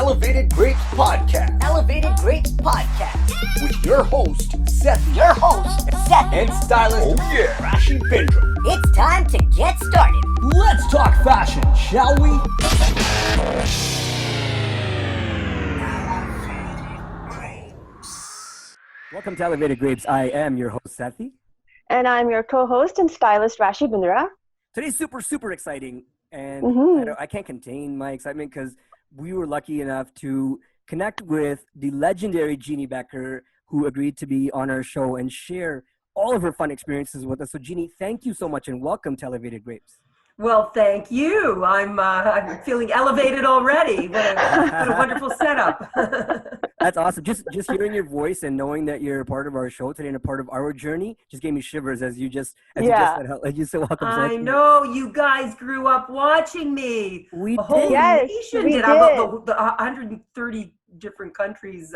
Elevated Grapes Podcast. Elevated Grapes Podcast. With your host, Sethee. And Stylist, Rashi Bindra. It's time to get started. Let's talk fashion, shall we? Welcome to Elevated Grapes. I am your host, Sethee. And I'm your co-host and stylist, Rashi Bindra. Today's super exciting, and I can't contain my excitement because we were lucky enough to connect with the legendary Jeanne Beker, who agreed to be on our show and share all of her fun experiences with us. So, Jeanne, thank you so much, and welcome to Elevated Grapes. Well, thank you. I'm feeling elevated already. What a wonderful setup. That's awesome. Just hearing your voice and knowing that you're a part of our show today and a part of our journey just gave me shivers as you just said, you said welcome. I know you guys grew up watching me. We the whole did. nation did. About the 130 different countries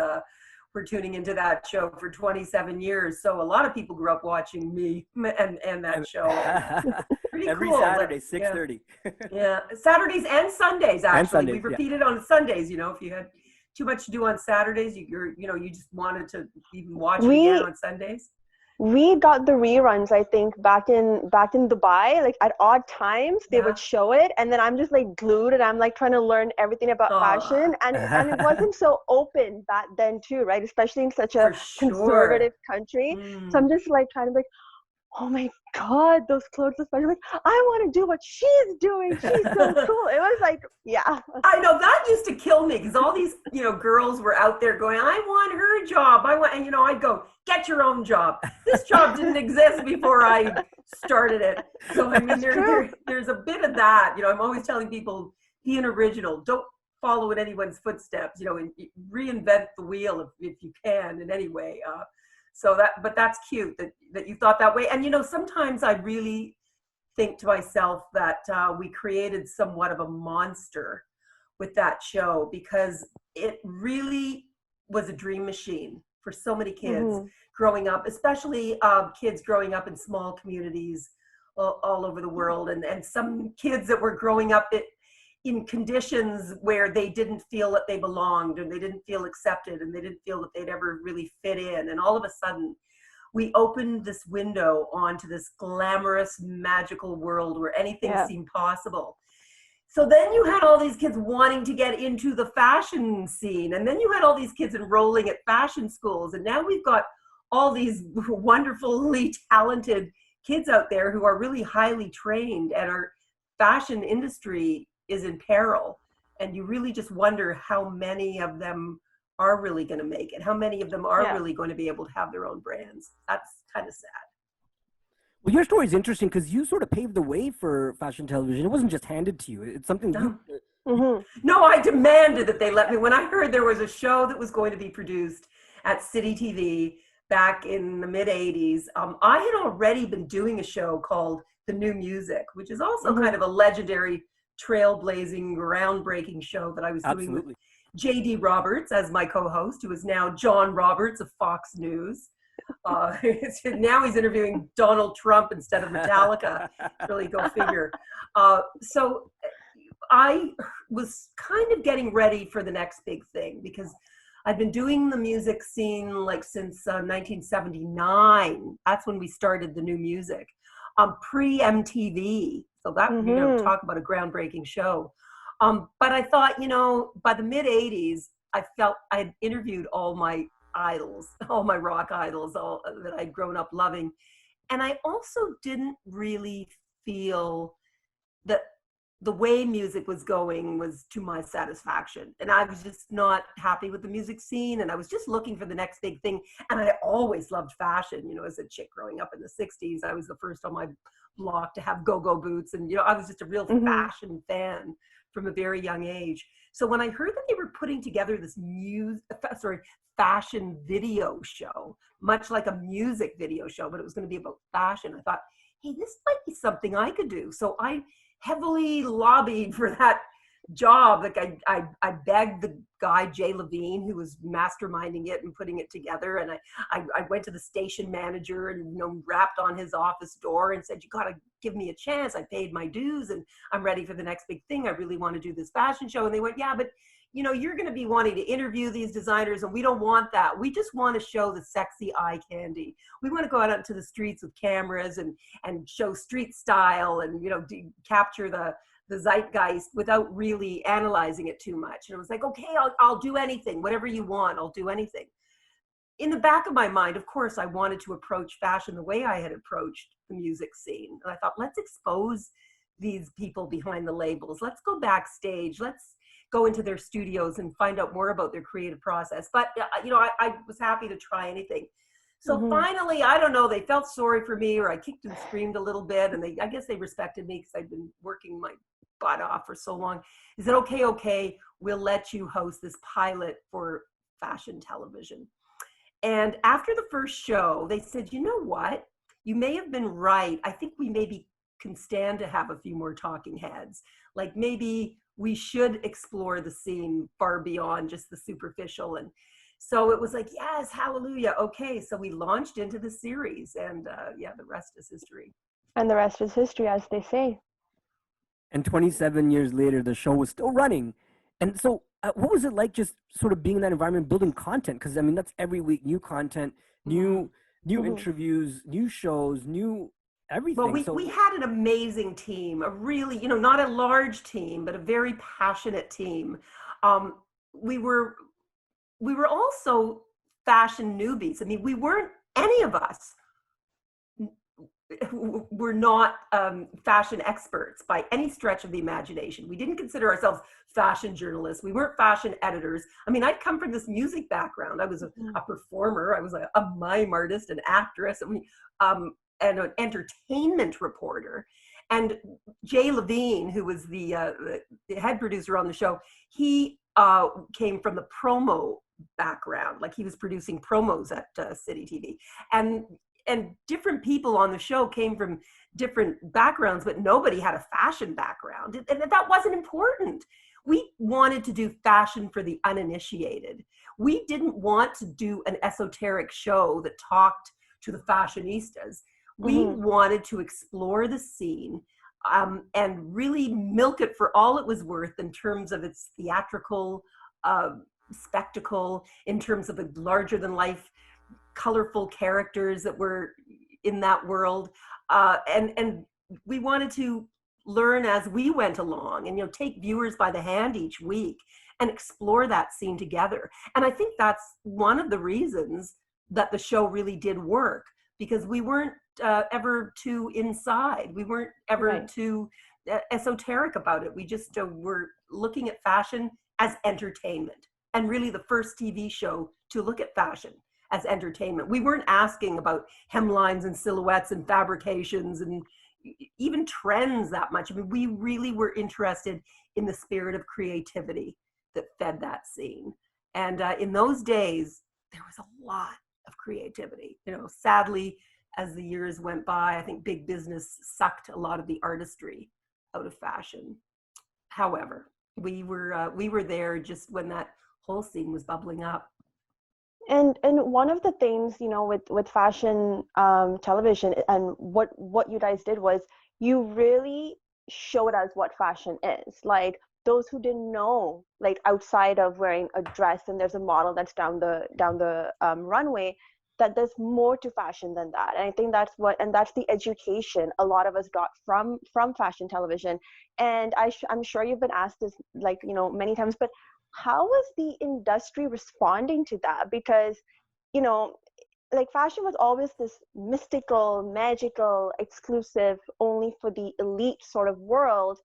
were tuning into that show for 27 years. So a lot of people grew up watching me and that show. Pretty Every cool. Saturday, 6:30. Yeah, Saturdays and Sundays, actually. And Sundays, we repeated on Sundays, if you had too much to do on Saturdays, you just wanted to even watch it again on Sundays. We got the reruns, I think, back in Dubai, like at odd times they would show it, and then I'm just like glued and I'm like trying to learn everything about fashion, and it wasn't so open back then too, right? Especially in such a conservative country. So I'm just like trying to be like, oh my God, those clothes, especially, like, I want to do what she's doing. She's so cool. It was like, yeah. I know, that used to kill me because all these, girls were out there going, I want her job. And I'd go, get your own job. This job didn't exist before I started it. So, I mean, there's a bit of that. I'm always telling people, be an original. Don't follow in anyone's footsteps, and reinvent the wheel if you can in any way. But that's cute that you thought that way. And, sometimes I really think to myself that we created somewhat of a monster with that show, because it really was a dream machine for so many kids growing up, especially kids growing up in small communities all over the world. And some kids that were growing up in conditions where they didn't feel that they belonged, and they didn't feel accepted, and they didn't feel that they'd ever really fit in. And all of a sudden, we opened this window onto this glamorous, magical world where anything seemed possible. So then you had all these kids wanting to get into the fashion scene, and then you had all these kids enrolling at fashion schools, and now we've got all these wonderfully talented kids out there who are really highly trained, and our fashion industry is in peril, and you really just wonder how many of them are really going to make it, how many of them are really going to be able to have their own brands. That's kind of sad. Well, your story is interesting because you sort of paved the way for fashion television. It wasn't just handed to you. It's something No, I demanded that they let me. When I heard there was a show that was going to be produced at Citytv back in the mid-'80s, I had already been doing a show called the NewMusic, which is also kind of a legendary, trailblazing, groundbreaking show that I was doing with J.D. Roberts as my co-host, who is now John Roberts of Fox News. Now he's interviewing Donald Trump instead of Metallica. Really, go figure. So I was kind of getting ready for the next big thing, because I've been doing the music scene like since 1979. That's when we started the NewMusic, pre-MTV. So that, talk about a groundbreaking show. But I thought, by the mid-'80s, I felt I had interviewed all my idols, all my rock idols, all that I'd grown up loving. And I also didn't really feel that the way music was going was to my satisfaction. And I was just not happy with the music scene. And I was just looking for the next big thing. And I always loved fashion. As a chick growing up in the 60s, I was the first on my block to have go-go boots. And, I was just a real fashion fan from a very young age. So when I heard that they were putting together this fashion video show, much like a music video show, but it was going to be about fashion, I thought, hey, this might be something I could do. So I heavily lobbied for that job. Like I begged the guy, Jay Levine, who was masterminding it and putting it together. And I went to the station manager and, rapped on his office door and said, you got to give me a chance. I paid my dues and I'm ready for the next big thing. I really want to do this fashion show. And they went, yeah, but you know, you're going to be wanting to interview these designers and we don't want that. We just want to show the sexy eye candy. We want to go out onto the streets with cameras and show street style and, you know, capture the zeitgeist without really analyzing it too much. And it was like, okay, I'll do anything, whatever you want, I'll do anything. In the back of my mind, of course, I wanted to approach fashion the way I had approached the music scene. And I thought, let's expose these people behind the labels. Let's go backstage. Let's go into their studios and find out more about their creative process. But, you know, I was happy to try anything. So finally, I don't know, they felt sorry for me, or I kicked and screamed a little bit, and I guess they respected me because I'd been working my butt off for so long. They said, okay, we'll let you host this pilot for fashion television. And after the first show, they said, you know what? You may have been right. I think we maybe can stand to have a few more talking heads. Like maybe we should explore the scene far beyond just the superficial. And so it was like, yes, hallelujah. Okay, so we launched into the series, and yeah, the rest is history. And the rest is history, as they say. And 27 years later, the show was still running. And so what was it like just sort of being in that environment, building content? Because, I mean, that's every week, new content, new interviews, new shows, new everything. Well, we had an amazing team, a really, you know, not a large team, but a very passionate team. We were also fashion newbies. I mean, we weren't, any of us were not fashion experts by any stretch of the imagination. We didn't consider ourselves fashion journalists. We weren't fashion editors. I mean, I'd come from this music background. I was a performer. I was a mime artist, an actress, and an entertainment reporter. And Jay Levine, who was the head producer on the show, he came from the promo background. Like he was producing promos at Citytv. And different people on the show came from different backgrounds, but nobody had a fashion background. And that wasn't important. We wanted to do fashion for the uninitiated. We didn't want to do an esoteric show that talked to the fashionistas. We wanted to explore the scene and really milk it for all it was worth in terms of its theatrical spectacle, in terms of the larger than life colorful characters that were in that world, and we wanted to learn as we went along, and, you know, take viewers by the hand each week and explore that scene together. And I think that's one of the reasons that the show really did work, because we weren't ever too inside. We weren't ever too esoteric about it. We just were looking at fashion as entertainment, and really the first TV show to look at fashion as entertainment. We weren't asking about hemlines and silhouettes and fabrications and even trends that much. I mean, we really were interested in the spirit of creativity that fed that scene. And in those days, there was a lot of creativity. You know, sadly, as the years went by, I think big business sucked a lot of the artistry out of fashion. However, we were there just when that whole scene was bubbling up. And one of the things, you know, with fashion television, and what you guys did was you really showed us what fashion is. Like, those who didn't know, like, outside of wearing a dress and there's a model that's down the runway, that there's more to fashion than that. And I think that's the education a lot of us got from fashion television. And I'm sure you've been asked this, like, you know, many times, but how was the industry responding to that? Because, you know, like, fashion was always this mystical, magical, exclusive, only for the elite sort of world.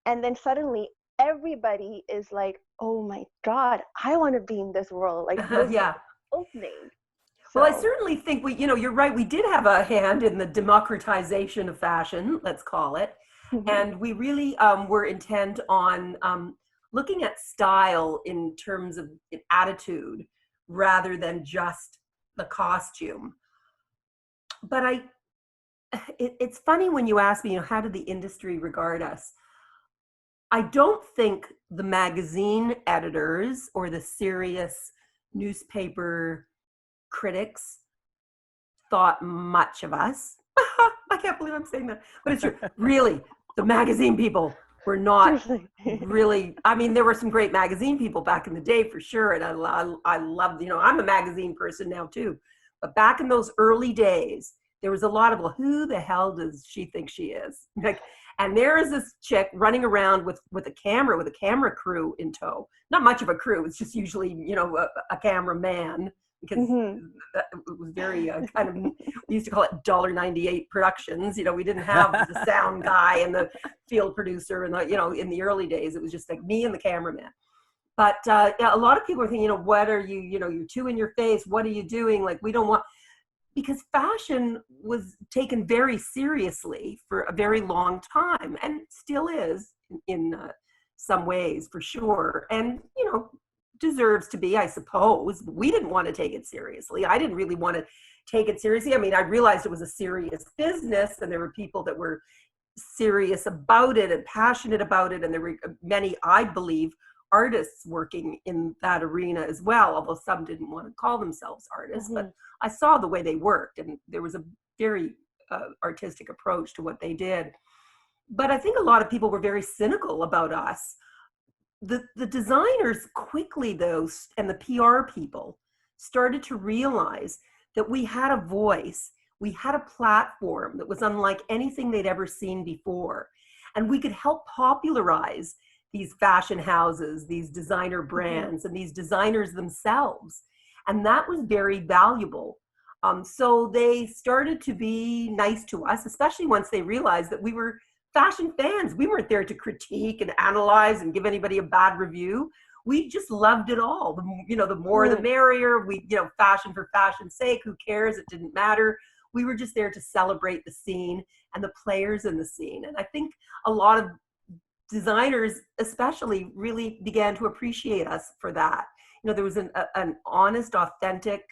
And then suddenly everybody is like, oh my God, I want to be in this world. Like, yeah, opening. So. Well, I certainly think you're right. We did have a hand in the democratization of fashion, let's call it. And we really were intent on looking at style in terms of attitude rather than just the costume. But it's funny when you ask me, you know, how did the industry regard us? I don't think the magazine editors or the serious newspaper critics thought much of us. I can't believe I'm saying that, but it's true. Really, the magazine people were not really, I mean, there were some great magazine people back in the day for sure. And I loved, I'm a magazine person now too. But back in those early days, there was a lot of, well, who the hell does she think she is? Like, and there is this chick running around with a camera crew in tow. Not much of a crew. It's just usually, a cameraman, because it was very kind of, we used to call it $1.98 productions. We didn't have the sound guy and the field producer and in the early days, it was just like me and the cameraman. But a lot of people are thinking, what are you, you're too in your face. What are you doing? Like, we don't want, because fashion was taken very seriously for a very long time, and still is in some ways for sure. And, deserves to be, I suppose. We didn't want to take it seriously. I didn't really want to take it seriously. I mean, I realized it was a serious business, and there were people that were serious about it and passionate about it. And there were many, I believe, artists working in that arena as well, although some didn't want to call themselves artists. But I saw the way they worked, and there was a very artistic approach to what they did. But I think a lot of people were very cynical about us. The designers quickly, though, and the PR people started to realize that we had a voice, we had a platform that was unlike anything they'd ever seen before. And we could help popularize these fashion houses, these designer brands, and these designers themselves. And that was very valuable. So they started to be nice to us, especially once they realized that we were fashion fans. We weren't there to critique and analyze and give anybody a bad review. We just loved it all. The more the merrier. We, fashion for fashion's sake, who cares? It didn't matter. We were just there to celebrate the scene and the players in the scene. And I think a lot of designers especially really began to appreciate us for that. There was an honest, authentic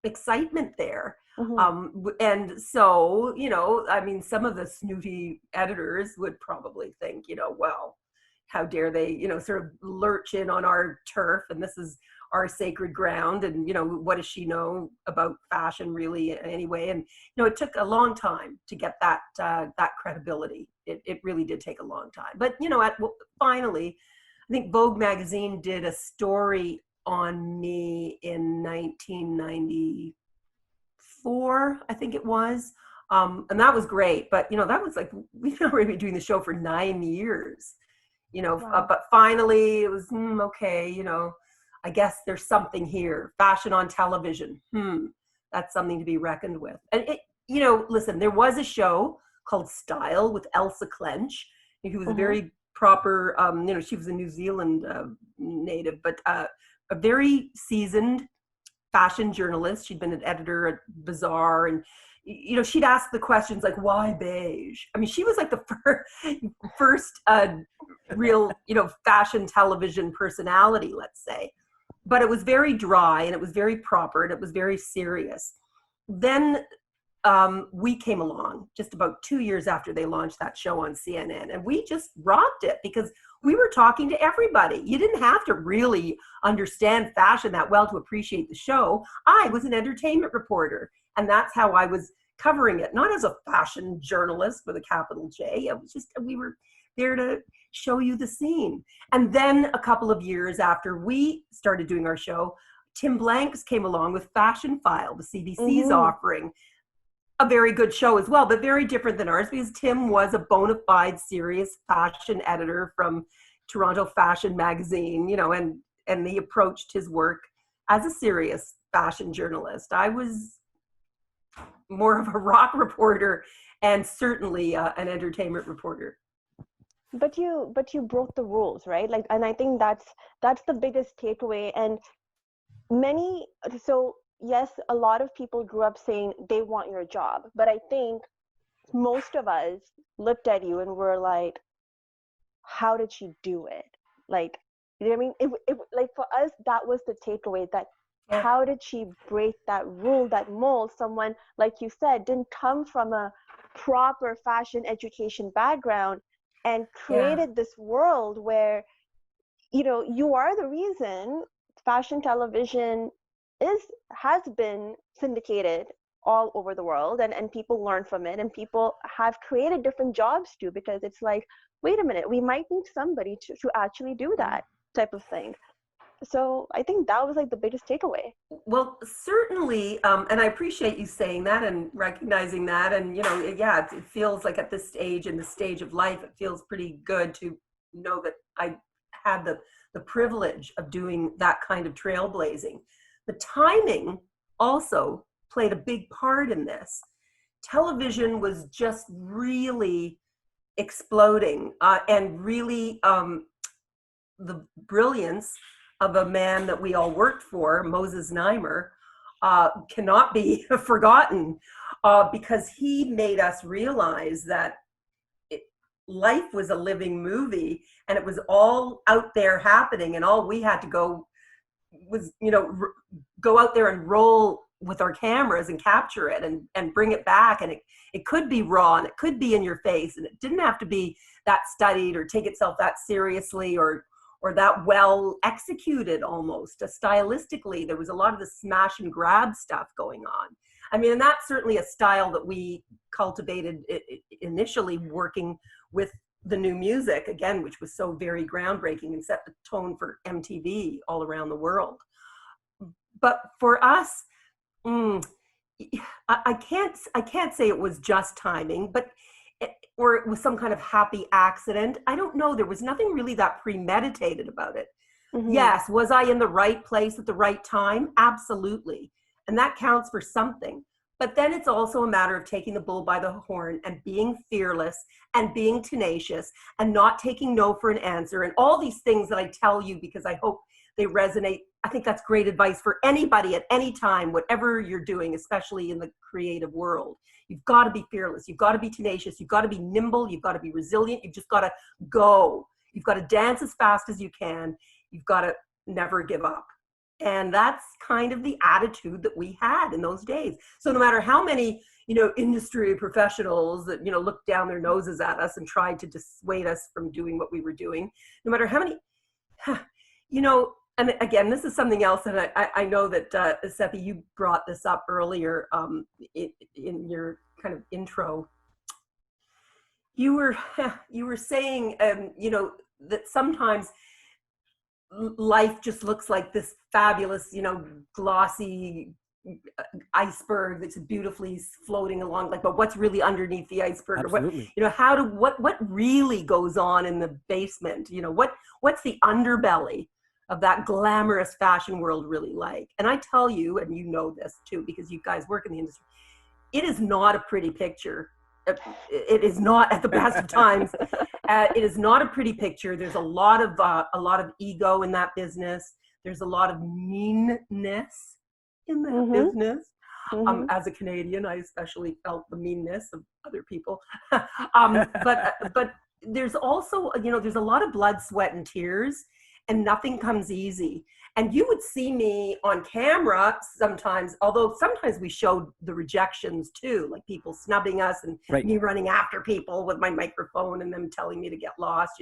excitement there. And so, I mean, some of the snooty editors would probably think, well, how dare they, sort of lurch in on our turf, and this is our sacred ground, and, what does she know about fashion really anyway? And, it took a long time to get that credibility. It really did take a long time. But, finally, I think Vogue magazine did a story on me in 1994, I think it was. And that was great. But, that was like, we've already been doing the show for 9 years, wow. But finally it was, okay, I guess there's something here. Fashion on television. That's something to be reckoned with. And listen, there was a show called Style with Elsa Clench, who was a very proper, she was a New Zealand native, but a very seasoned fashion journalist. She'd been an editor at Bazaar, and she'd ask the questions like, why beige? I mean, she was like the first real, fashion television personality, let's say. But it was very dry, and it was very proper, and it was very serious. Then we came along just about 2 years after they launched that show on CNN, and we just rocked it because we were talking to everybody. You didn't have to really understand fashion that well to appreciate the show. I was an entertainment reporter, and that's how I was covering it, not as a fashion journalist with a capital J. It was just, we were there to show you the scene. And then a couple of years after we started doing our show, Tim Blanks came along with Fashion File, the CBC's offering. A very good show as well, but very different than ours, because Tim was a bona fide serious fashion editor from Toronto Fashion Magazine, and he approached his work as a serious fashion journalist. I was more of a rock reporter and certainly an entertainment reporter. But you broke the rules, right? Like, and I think that's the biggest takeaway. And yes, a lot of people grew up saying they want your job, but I think most of us looked at you and were like, how did she do it? Like, you know what I mean? It like, for us, that was the takeaway, that how did she break that rule, that mold? Someone, like you said, didn't come from a proper fashion education background and created this world where, you are the reason fashion television has been syndicated all over the world, and people learn from it, and people have created different jobs too, because it's like, wait a minute, we might need somebody to actually do that type of thing. So I think that was like the biggest takeaway. Well, certainly, and I appreciate you saying that and recognizing that. And, yeah, it feels like at this stage, in the stage of life, it feels pretty good to know that I had the privilege of doing that kind of trailblazing. The timing also played a big part in this. Television was just really exploding, and really the brilliance of a man that we all worked for, Moses Neimer, cannot be forgotten, because he made us realize that life was a living movie, and it was all out there happening, and all we had to go was, go out there and roll with our cameras and capture it and bring it back. And it could be raw, and it could be in your face, and it didn't have to be that studied or take itself that seriously or that well executed almost. Stylistically, there was a lot of the smash and grab stuff going on. I mean, and that's certainly a style that we cultivated initially working with the NewMusic, again, which was so very groundbreaking and set the tone for MTV all around the world. But for us, I can't say it was just timing, but or it was some kind of happy accident. I don't know. There was nothing really that premeditated about it. Mm-hmm. Yes, was I in the right place at the right time? Absolutely. And that counts for something. But then it's also a matter of taking the bull by the horn and being fearless and being tenacious and not taking no for an answer, and all these things that I tell you because I hope they resonate. I think that's great advice for anybody at any time, whatever you're doing, especially in the creative world. You've got to be fearless. You've got to be tenacious. You've got to be nimble. You've got to be resilient. You've just got to go. You've got to dance as fast as you can. You've got to never give up. And that's kind of the attitude that we had in those days. So no matter how many, industry professionals that, looked down their noses at us and tried to dissuade us from doing what we were doing, no matter how many, and again, this is something else, and I know that, Sethee, you brought this up earlier in your kind of intro. You were saying, that sometimes life just looks like this fabulous, glossy iceberg that's beautifully floating along, but what's really underneath the iceberg? Absolutely. Or what really goes on in the basement? What's the underbelly of that glamorous fashion world really like? And I tell you, and you know this too, because you guys work in the industry, it is not a pretty picture. It is not at the best of times. It is not a pretty picture. There's a lot of ego in that business. There's a lot of meanness in that business. As a Canadian, I especially felt the meanness of other people. But there's also, there's a lot of blood, sweat, and tears, and nothing comes easy. And you would see me on camera sometimes, although sometimes we showed the rejections too, like people snubbing us and me running after people with my microphone and them telling me to get lost.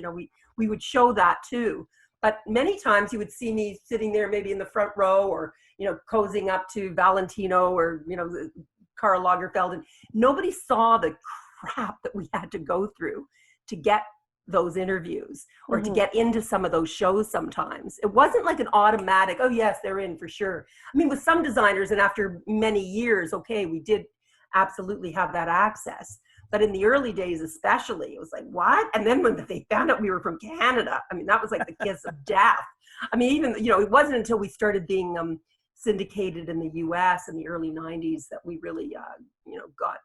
We would show that too. But many times you would see me sitting there maybe in the front row or, cozying up to Valentino or, Karl Lagerfeld, and nobody saw the crap that we had to go through to get those interviews or to get into some of those shows. Sometimes it wasn't like an automatic, oh yes, they're in for sure. I mean, with some designers, and after many years, okay, we did absolutely have that access. But in the early days especially, it was like, what? And then when they found out we were from Canada, I mean, that was like the kiss of death. I mean, even, it wasn't until we started being syndicated in the US in the early 90s that we really, got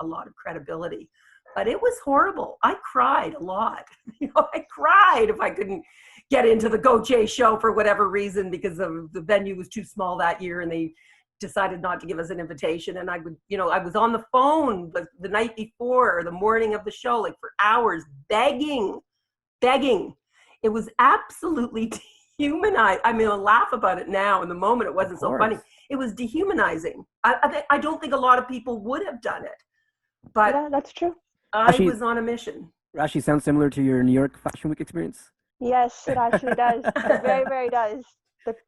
a lot of credibility. But it was horrible. I cried a lot. I cried if I couldn't get into the Go Jay show for whatever reason, because of the venue was too small that year and they decided not to give us an invitation. And I would, I was on the phone the night before or the morning of the show, like for hours, begging. It was absolutely dehumanizing. I mean, I laugh about it now. In the moment, it wasn't so funny. It was dehumanizing. I don't think a lot of people would have done it. But yeah, that's true. I was on a mission. Rashi, sounds similar to your New York Fashion Week experience? Yes, it actually does. It very, very does.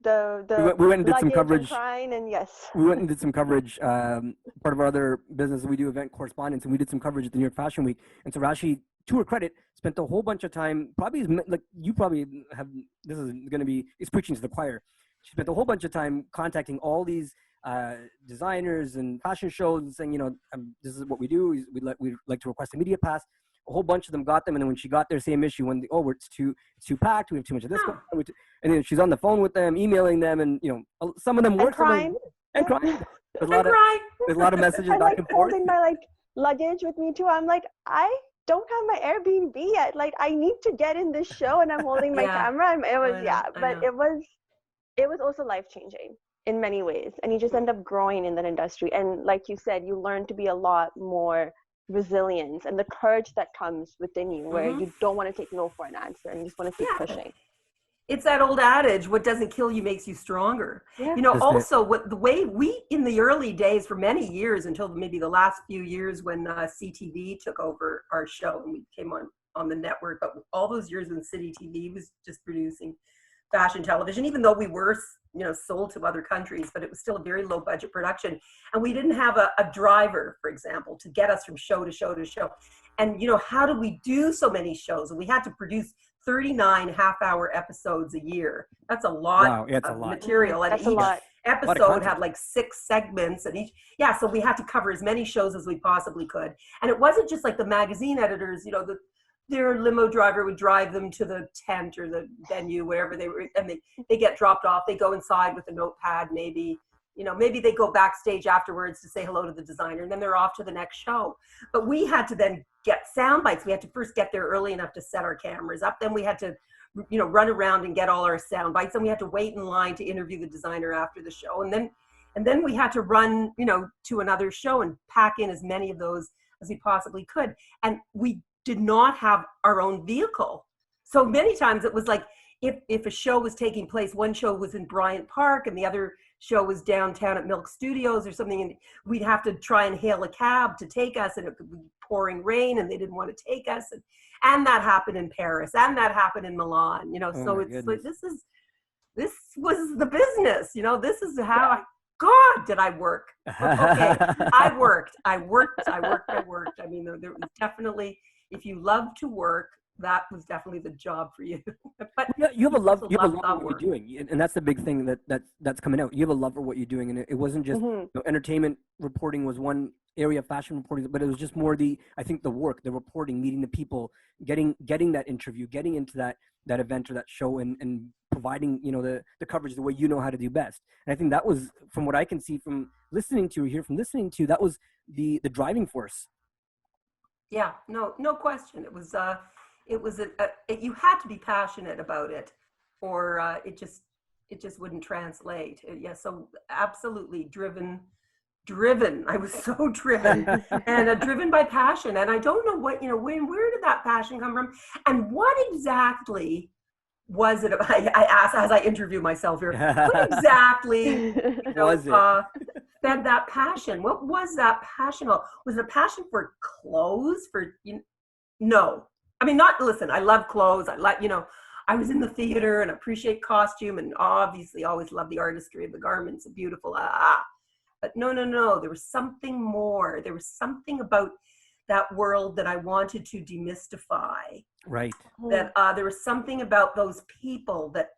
the we went and did some luggage coverage. and crying, and yes. We went and did some coverage. Part of our other business, we do event correspondence, and we did some coverage at the New York Fashion Week. And so Rashi, to her credit, spent a whole bunch of time. Probably like you probably have. This is going to be. It's preaching to the choir. She spent a whole bunch of time contacting all these designers and fashion shows and saying, this is what we do. We'd like to request a media pass. A whole bunch of them got them, and then when she got their same issue, it's too packed, we have too much of this, and then she's on the phone with them, emailing them, and some of them work, crying, and crying. There's a lot of messages I'm back and forth. Holding my luggage with me too. I'm like, I don't have my Airbnb yet. Like, I need to get in this show, and I'm holding my camera, and it was it was also life changing in many ways, and you just end up growing in that industry, and like you said, you learn to be a lot more resilience and the courage that comes within you, where you don't want to take no for an answer and you just want to keep pushing. It's that old adage, what doesn't kill you makes you stronger. Yeah. Also the way we, in the early days, for many years, until maybe the last few years when CTV took over our show and we came on the network, but all those years when Citytv was just producing fashion television, even though we were sold to other countries, but it was still a very low budget production, and we didn't have a driver, for example, to get us from show to show to show. And how did we do so many shows? And we had to produce 39 half-hour episodes a year. That's a lot of material, and each episode had like 6 segments, and so we had to cover as many shows as we possibly could. And it wasn't just like the magazine editors, their limo driver would drive them to the tent or the venue, wherever they were, and they get dropped off. They go inside with a notepad, maybe they go backstage afterwards to say hello to the designer, and then they're off to the next show. But we had to then get sound bites. We had to first get there early enough to set our cameras up. Then we had to, run around and get all our sound bites. And we had to wait in line to interview the designer after the show. And then we had to run, to another show and pack in as many of those as we possibly could. And we did not have our own vehicle. So many times it was like, if a show was taking place, one show was in Bryant Park and the other show was downtown at Milk Studios or something, and we'd have to try and hail a cab to take us, and it could be pouring rain and they didn't want to take us. And that happened in Paris, and that happened in Milan, so it's like, this was the business, this is how God, did I work? Okay, I worked. I mean, there was definitely, if you love to work, that was definitely the job for you. But you have a love for what you're doing, and that's the big thing that's coming out. You have a love for what you're doing, and it wasn't just entertainment reporting was one area of fashion reporting, but it was just more the work, the reporting, meeting the people, getting that interview, getting into that event or that show, and providing the coverage the way you know how to do best. And I think that was, from what I can see from listening to that was the driving force. Yeah, no question. It was you had to be passionate about it, or it just wouldn't translate. So absolutely driven. I was so driven, and driven by passion. And I don't know what, where did that passion come from, and what exactly was it? I asked as I interview myself here. What exactly was it? Fed that passion? What was that passion about? Was it a passion for clothes? No. I mean, listen, I love clothes. I was in the theater and appreciate costume, and obviously always love the artistry of the garments, beautiful. But no. There was something more. There was something about that world that I wanted to demystify. Right. That there was something about those people that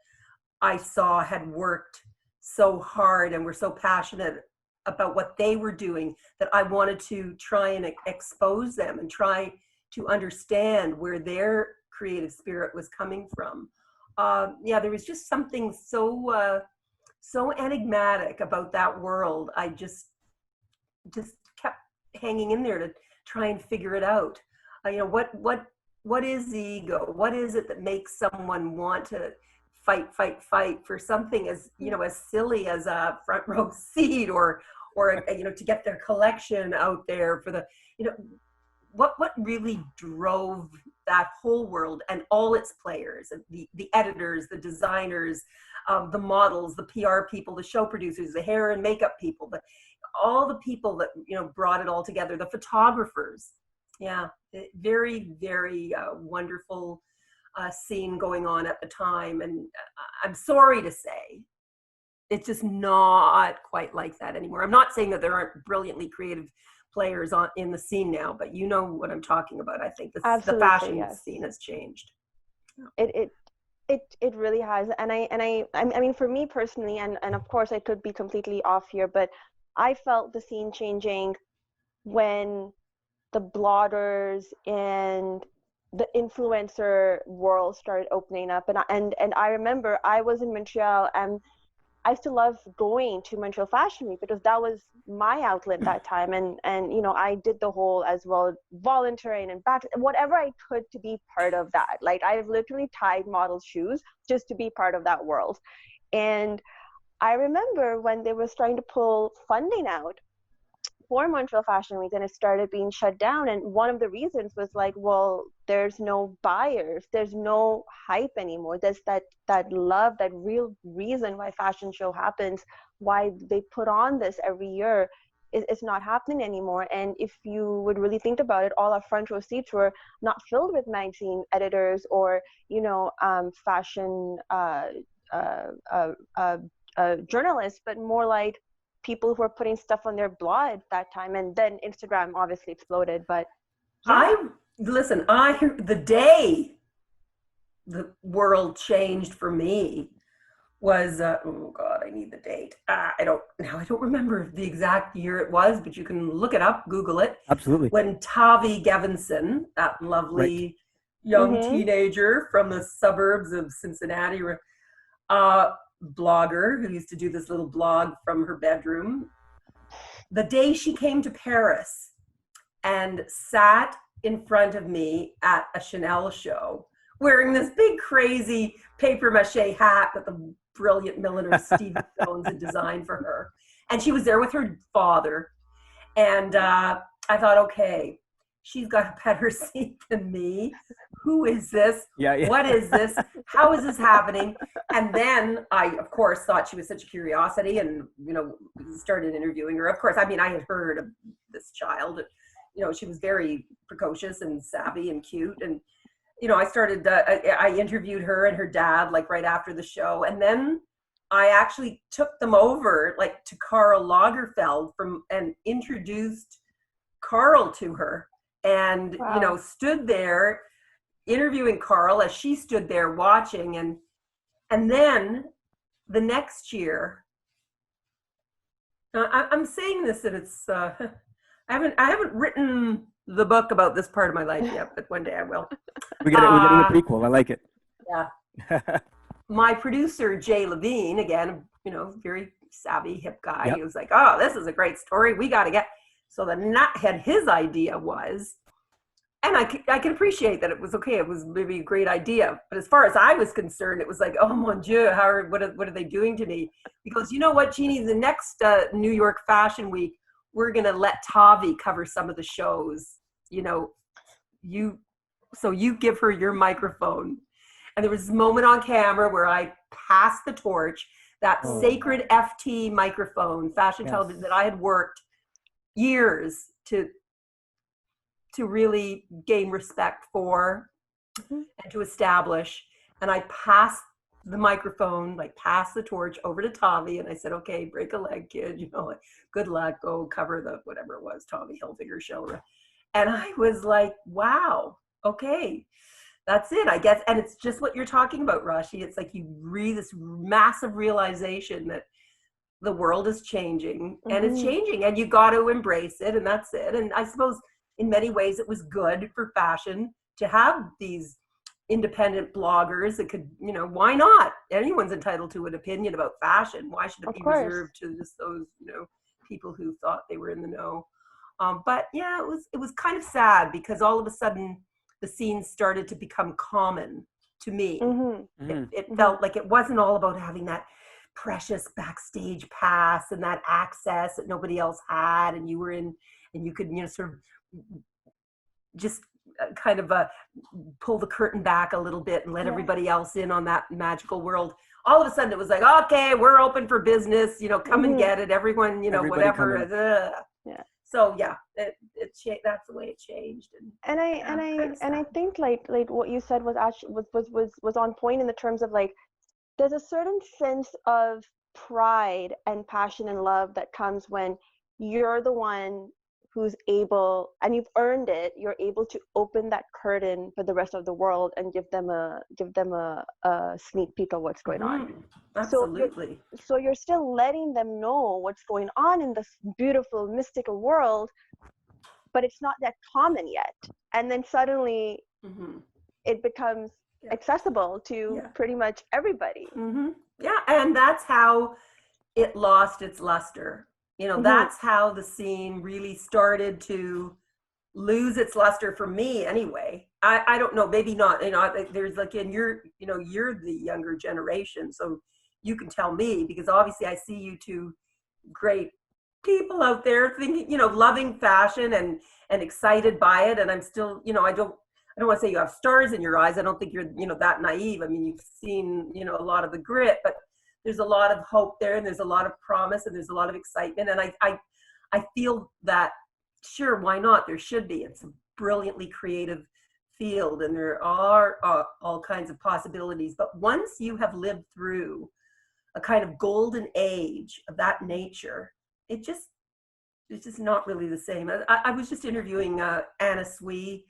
I saw had worked so hard and were so passionate about what they were doing, that I wanted to try and expose them and try to understand where their creative spirit was coming from. There was just something so enigmatic about that world. I just kept hanging in there to try and figure it out. What is the ego? What is it that makes someone want to fight for something as as silly as a front row seat, or to get their collection out there for the what really drove that whole world and all its players, the editors, the designers, the models, the PR people, the show producers, the hair and makeup people, all the people that brought it all together, the photographers. Very, very wonderful scene going on at the time. And I'm sorry to say, it's just not quite like that anymore. I'm not saying that there aren't brilliantly creative players in the scene now, but you know what I'm talking about. I think the fashion scene has changed. It really has. And I mean, for me personally, and of course I could be completely off here, but I felt the scene changing when the bloggers and the influencer world started opening up. And I remember I was in Montreal, and I used to love going to Montreal Fashion Week because that was my outlet that time. And you know, I did the whole as well, volunteering and back, whatever I could to be part of that. Like, I've literally tied model shoes just to be part of that world. And I remember when they were starting to pull funding out for Montreal Fashion Week, and it started being shut down. And one of the reasons was like, well, there's no buyers, there's no hype anymore. There's that love, that real reason why fashion show happens, why they put on this every year, is not happening anymore. And if you would really think about it, all our front row seats were not filled with magazine editors or, you know, fashion journalists, but more like people who are putting stuff on their blog at that time. And then Instagram obviously exploded. But yeah. I hear the day the world changed for me was oh god, I need the date. I don't remember the exact year it was, but you can look it up, Google it. Absolutely. When Tavi Gevinson, that lovely young teenager from the suburbs of Cincinnati, blogger who used to do this little blog from her bedroom, the day she came to Paris and sat in front of me at a Chanel show wearing this big crazy paper mache hat that the brilliant milliner Stephen Jones had designed for her, and she was there with her father, and I thought, okay, she's got a better seat than me. Who is this? Yeah. What is this? How is this happening? And then I, of course, thought she was such a curiosity, and, you know, started interviewing her. Of course, I mean, I had heard of this child. You know, she was very precocious and savvy and cute. And, you know, I started, I interviewed her and her dad, like, right after the show. And then I actually took them over, like, to Karl Lagerfeld and introduced Karl to her. And, wow. You know, stood there interviewing Karl as she stood there watching. And then the next year, I'm saying this, that it's, I haven't written the book about this part of my life yet, but one day I will. We're getting a prequel. I like it. Yeah. My producer, Jay Levine, again, you know, very savvy, hip guy. Yep. He was like, oh, this is a great story. We got to get. So the nuthead, his idea was, and I can appreciate that it was okay. It was maybe a great idea. But as far as I was concerned, it was like, oh, mon Dieu, what are they doing to me? Because you know what, Jeannie, the next New York Fashion Week, we're going to let Tavi cover some of the shows. You know, you give her your microphone. And there was this moment on camera where I passed the torch, that sacred FT microphone, fashion television, that I had worked years to really gain respect for and to establish. And I passed the microphone, like passed the torch over to Tavi, and I said, okay, break a leg, kid, you know, like, good luck, go cover the whatever it was, Tommy Hilfiger show. And I was like, wow, okay, that's it, I guess. And it's just what you're talking about, Rashi. It's like you read this massive realization that the world is changing, and it's changing, and you got to embrace it, and that's it. And I suppose in many ways it was good for fashion to have these independent bloggers that could, you know, why not? Anyone's entitled to an opinion about fashion. Why should it be reserved to just those, you know, people who thought they were in the know? But yeah, it was kind of sad because all of a sudden the scene started to become common to me. It felt like it wasn't all about having that precious backstage pass and that access that nobody else had, and you were in, and you could, you know, sort of just kind of pull the curtain back a little bit and let everybody else in on that magical world. All of a sudden it was like, okay, we're open for business, you know, come and get it, everyone, you know, Everybody whatever. So yeah, that's the way it changed. And I think like what you said was actually was on point in the terms of like, there's a certain sense of pride and passion and love that comes when you're the one who's able, and you've earned it, you're able to open that curtain for the rest of the world and give them a sneak peek of what's going on. Absolutely. So you're still letting them know what's going on in this beautiful mystical world, but it's not that common yet. And then suddenly it becomes accessible to pretty much everybody. Yeah, and that's how it lost its luster. You know, that's how the scene really started to lose its luster for me anyway. I don't know, maybe not, you know, there's like, and you're the younger generation, so you can tell me, because obviously I see you two great people out there thinking, you know, loving fashion and excited by it. And I'm still, you know, I don't want to say you have stars in your eyes. I don't think you're, you know, that naive. I mean, you've seen, you know, a lot of the grit, but there's a lot of hope there, and there's a lot of promise, and there's a lot of excitement. And I feel that, sure, why not? There should be. It's a brilliantly creative field, and there are all kinds of possibilities. But once you have lived through a kind of golden age of that nature, it's just not really the same. I was just interviewing Anna Swee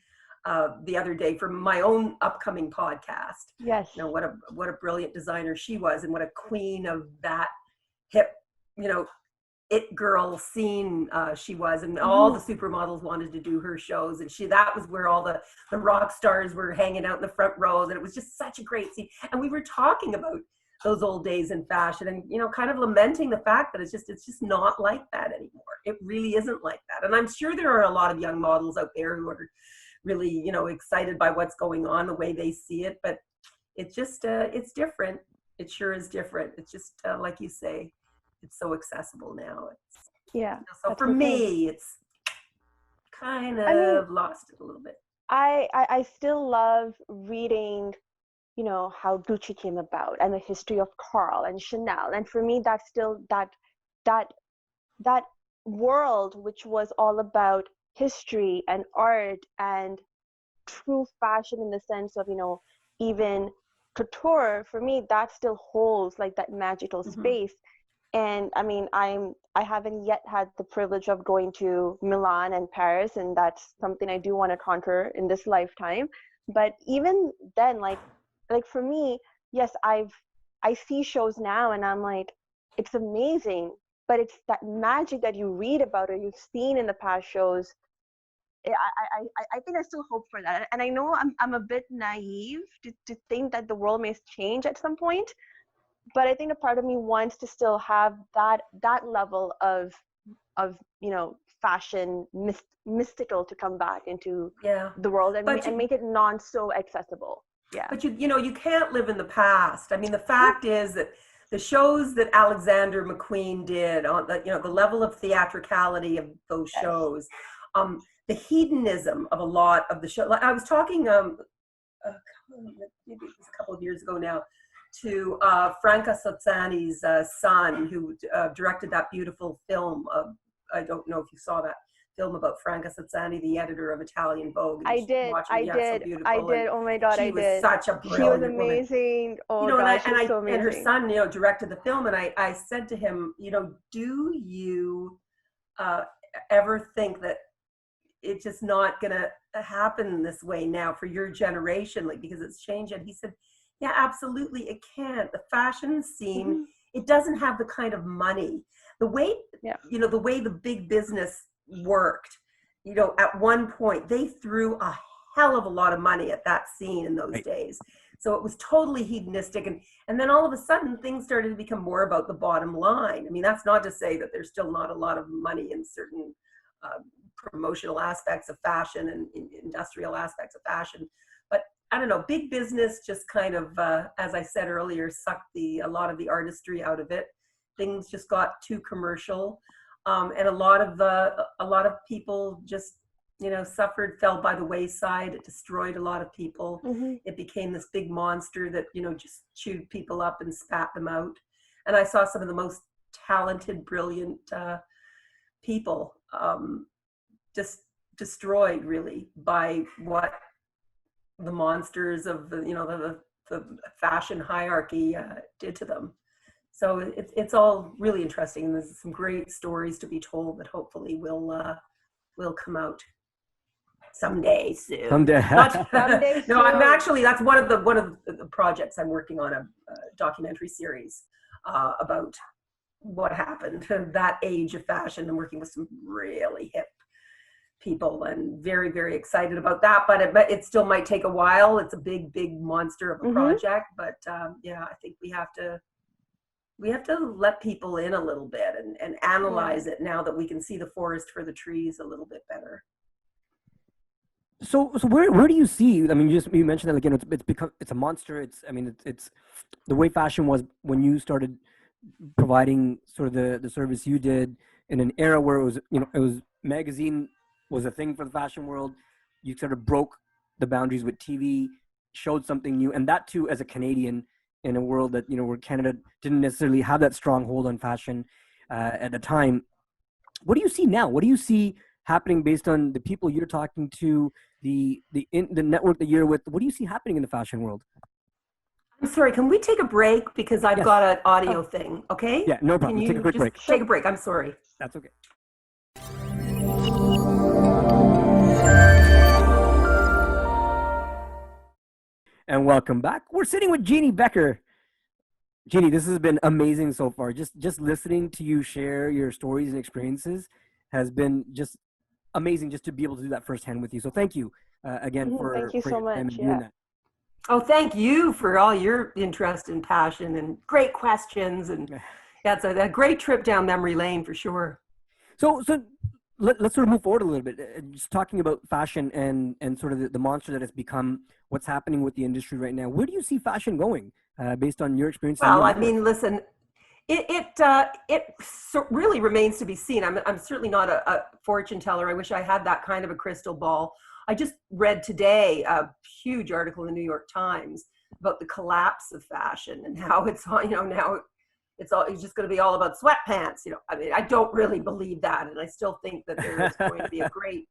the other day for my own upcoming podcast. Yes. You know, what a brilliant designer she was, and what a queen of that hip, you know, it girl scene she was, and all the supermodels wanted to do her shows, and that was where all the rock stars were hanging out in the front rows, and it was just such a great scene. And we were talking about those old days in fashion, and, you know, kind of lamenting the fact that it's just not like that anymore. It really isn't like that. And I'm sure there are a lot of young models out there who are really, you know, excited by what's going on, the way they see it, but it's just it's different. It sure is different. It's just like you say, it's so accessible now. You know, so for me, it's kind of lost it a little bit. I still love reading, you know, how Gucci came about, and the history of Carl and Chanel. And for me, that's still that world, which was all about history and art and true fashion, in the sense of, you know, even couture, for me, that still holds like that magical space. And I mean, I haven't yet had the privilege of going to Milan and Paris, and that's something I do want to conquer in this lifetime. But even then, like for me, yes, I see shows now and I'm like, it's amazing, but it's that magic that you read about or you've seen in the past shows. I think I still hope for that. And I know I'm a bit naive to think that the world may change at some point, but I think a part of me wants to still have that level of you know, fashion mystical to come back into the world and make it so accessible. Yeah. But you know, you can't live in the past. I mean, the fact is that the shows that Alexander McQueen did on the, you know, the level of theatricality of those shows, the hedonism of a lot of the show. Like I was talking maybe it was a couple of years ago now, to Franca Sozzani's son, who directed that beautiful film. I don't know if you saw that film about Franca Sozzani, the editor of Italian Vogue. I did. Oh my God, I did. She was such a brilliant She was amazing. Woman. Oh, you know, gosh, she's so amazing. And her son, you know, directed the film, and I said to him, you know, do you ever think that it's just not gonna happen this way now for your generation, like, because it's changed? And he said, yeah, absolutely, it can't. The fashion scene, it doesn't have the kind of money, the way, you know, the way the big business worked. You know, at one point they threw a hell of a lot of money at that scene in those days, so it was totally hedonistic, and then all of a sudden things started to become more about the bottom line. I mean, that's not to say that there's still not a lot of money in certain promotional aspects of fashion and industrial aspects of fashion, but I don't know, big business just kind of, as I said earlier, sucked a lot of the artistry out of it. Things just got too commercial, and a lot of people just, you know, fell by the wayside. It destroyed a lot of people. It became this big monster that, you know, just chewed people up and spat them out. And I saw some of the most talented, brilliant people just destroyed really by what the monsters of the fashion hierarchy did to them. So it's all really interesting. There's some great stories to be told that hopefully will come out someday soon. Someday. Someday No, I'm soon. actually, that's one of the projects I'm working on, a documentary series about what happened to that age of fashion. I'm working with some really hip people and very, very excited about that, but it still might take a while. It's a big monster of a project, but yeah, I think we have to let people in a little bit and analyze it now that we can see the forest for the trees a little bit better. So where do you see? I mean, you mentioned that, again, it's a monster. It's the way fashion was when you started providing sort of the service you did in an era where it was magazine was a thing for the fashion world. You sort of broke the boundaries with TV, showed something new, and that too as a Canadian in a world that, where Canada didn't necessarily have that strong hold on fashion at the time. What do you see now? What do you see happening based on the people you're talking to, the network that you're with? What do you see happening in the fashion world? I'm sorry, can we take a break? Because I've got an audio thing, okay? Yeah, no problem. Can you Take a quick break. Take a break, I'm sorry. That's okay. And welcome back. We're sitting with Jeanne Beker. Jeanne, this has been amazing so far. Just listening to you share your stories and experiences has been just amazing, just to be able to do that firsthand with you. So thank you again for thank you for so your time much. and doing that. Oh, thank you for all your interest and passion and great questions. And yeah, it's a great trip down memory lane for sure. So let's sort of move forward a little bit. Just talking about fashion and sort of the monster that has become, what's happening with the industry right now. Where do you see fashion going based on your experience? Well, I mean, listen, it really remains to be seen. I'm certainly not a fortune teller. I wish I had that kind of a crystal ball. I just read today a huge article in the New York Times about the collapse of fashion and how it's now it's just going to be all about sweatpants. I mean, I don't really believe that, and I still think that there is going to be a great